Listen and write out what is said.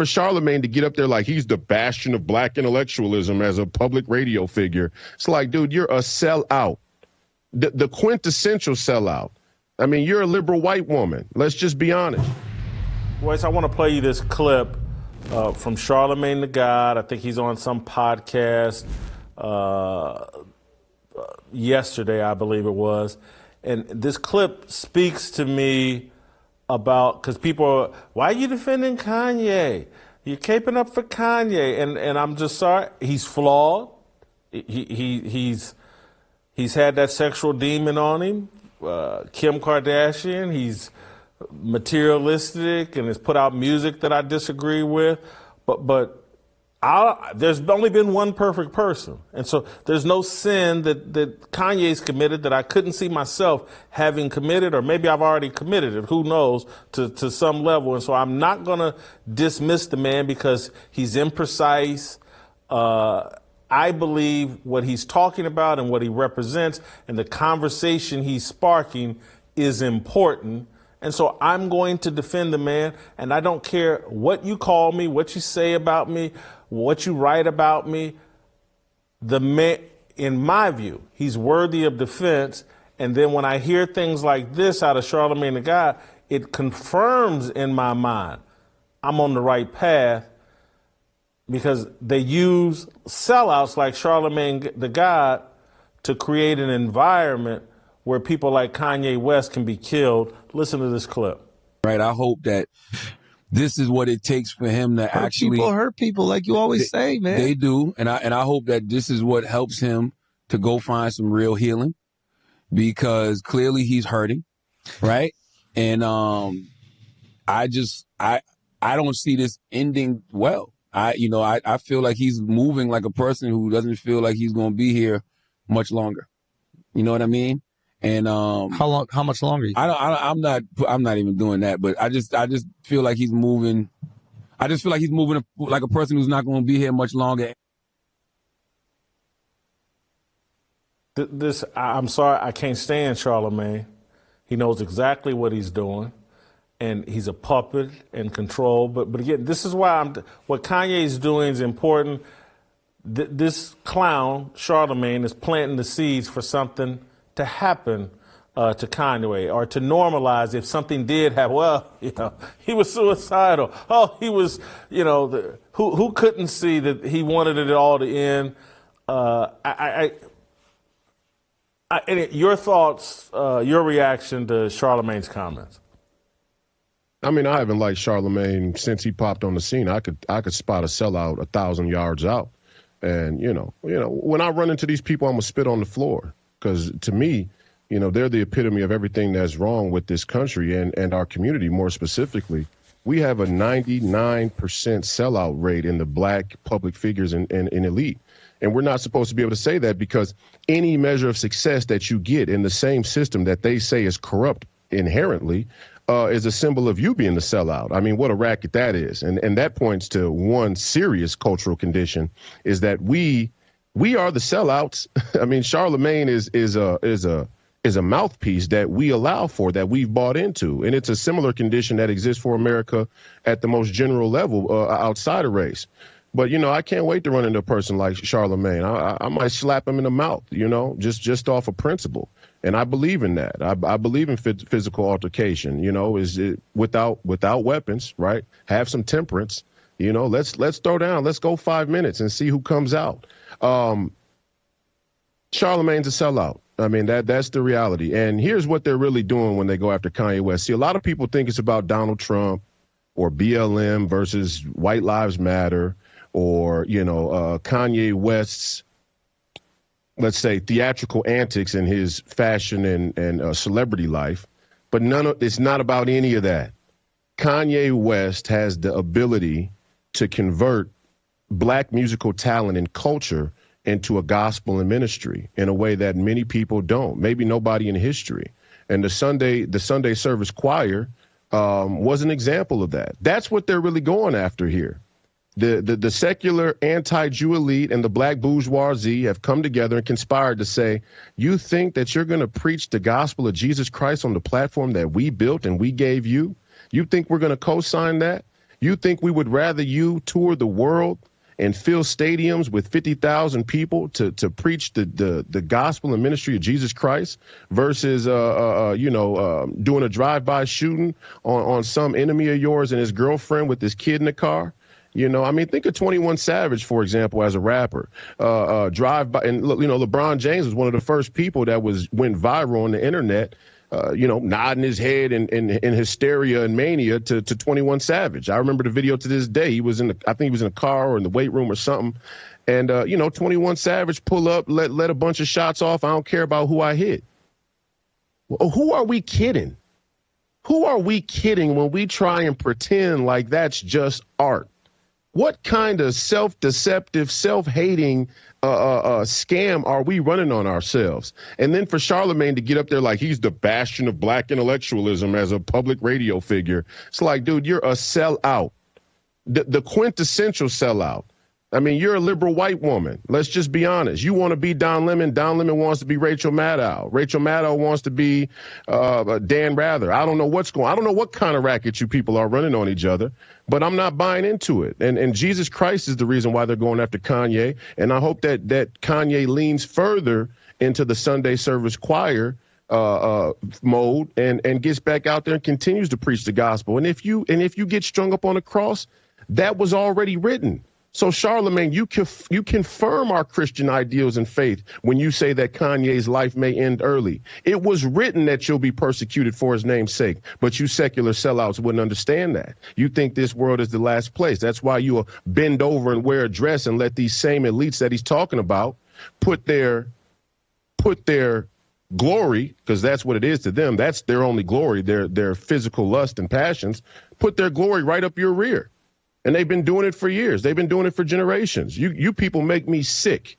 for Charlamagne to get up there like he's the bastion of black intellectualism as a public radio figure, it's like, dude, you're a sellout, the quintessential sellout. I mean, you're a liberal white woman. Let's just be honest. Royce, I want to play you this clip from Charlamagne the God. I think he's on some podcast yesterday, I believe it was. And this clip speaks to me about, because people are, why are you defending Kanye? You're caping up for Kanye. And I'm just sorry. He's flawed. He's had that sexual demon on him. Kim Kardashian, he's materialistic and has put out music that I disagree with. But there's only been one perfect person. And so there's no sin that Kanye's committed that I couldn't see myself having committed, or maybe I've already committed it, who knows, to some level. And so I'm not going to dismiss the man because he's imprecise. I believe what he's talking about and what he represents and the conversation he's sparking is important. And so I'm going to defend the man, and I don't care what you call me, what you say about me, what you write about me. The man, in my view, he's worthy of defense. And then when I hear things like this out of Charlamagne the God, it confirms in my mind I'm on the right path, because they use sellouts like Charlamagne the God to create an environment where people like Kanye West can be killed. Listen to this clip. Right. I hope that this is what it takes for him to hurt people, like you always say, man. They do. And I hope that this is what helps him to go find some real healing, because clearly he's hurting. Right. And I don't see this ending well. I feel like he's moving like a person who doesn't feel like he's going to be here much longer. You know what I mean? And how much longer? I'm not even doing that, but I just feel like he's moving. I just feel like he's moving like a person who's not going to be here much longer. I'm sorry, I can't stand Charlamagne. He knows exactly what he's doing, and he's a puppet and control. But again, this is why what Kanye is doing is important. This clown, Charlamagne, is planting the seeds for something to happen to Kanye, or to normalize if something did happen. Well, he was suicidal. Oh, he was, who couldn't see that he wanted it all to end? Your thoughts, your reaction to Charlamagne's comments? I mean, I haven't liked Charlamagne since he popped on the scene. I could spot a sellout 1,000 yards out. And, when I run into these people, I'm going to spit on the floor. Because to me, they're the epitome of everything that's wrong with this country and our community more specifically. We have a 99% sellout rate in the black public figures and elite. And we're not supposed to be able to say that, because any measure of success that you get in the same system that they say is corrupt inherently is a symbol of you being the sellout. I mean, what a racket that is. And that points to one serious cultural condition, is that we are the sellouts. I mean, Charlamagne is a mouthpiece that we allow for, that we've bought into. And it's a similar condition that exists for America at the most general level outside of race. But, I can't wait to run into a person like Charlamagne. I might slap him in the mouth, just off of principle. And I believe in that. I believe in physical altercation, is it without weapons, right? Have some temperance, let's throw down. Let's go 5 minutes and see who comes out. Charlamagne's a sellout. I mean, that's the reality. And here's what they're really doing when they go after Kanye West. See, a lot of people think it's about Donald Trump or BLM versus White Lives Matter, or, Kanye West's, let's say, theatrical antics in his fashion and celebrity life. But it's not about any of that. Kanye West has the ability to convert black musical talent and culture into a gospel and ministry in a way that many people don't, maybe nobody in history. And the Sunday service choir was an example of that. That's what they're really going after here. The secular anti-Jew elite and the black bourgeoisie have come together and conspired to say, you think that you're going to preach the gospel of Jesus Christ on the platform that we built and we gave you? You think we're going to co-sign that? You think we would rather you tour the world and fill stadiums with 50,000 people to preach the gospel and ministry of Jesus Christ versus, doing a drive-by shooting on some enemy of yours and his girlfriend with his kid in the car? You know, I mean, think of 21 Savage, for example, as a rapper. Drive by, and LeBron James was one of the first people that went viral on the internet. Nodding his head in hysteria and mania to 21 Savage. I remember the video to this day. I think he was in a car or in the weight room or something. And, 21 Savage pull up, let a bunch of shots off. I don't care about who I hit. Well, who are we kidding? Who are we kidding when we try and pretend like that's just art? What kind of self-deceptive, self-hating scam are we running on ourselves? And then for Charlamagne to get up there like he's the bastion of black intellectualism as a public radio figure, it's like, dude, you're a sellout, the quintessential sellout. I mean, you're a liberal white woman. Let's just be honest. You want to be Don Lemon. Don Lemon wants to be Rachel Maddow. Rachel Maddow wants to be Dan Rather. I don't know I don't know what kind of racket you people are running on each other, but I'm not buying into it. And Jesus Christ is the reason why they're going after Kanye. And I hope that Kanye leans further into the Sunday service choir mode and gets back out there and continues to preach the gospel. And if you get strung up on a cross, that was already written. So, Charlamagne, you confirm our Christian ideals and faith when you say that Kanye's life may end early. It was written that you'll be persecuted for his name's sake, but you secular sellouts wouldn't understand that. You think this world is the last place. That's why you'll bend over and wear a dress and let these same elites that he's talking about put their glory, because that's what it is to them. That's their only glory, their physical lust and passions, put their glory right up your rear. And they've been doing it for years. They've been doing it for generations. You people make me sick.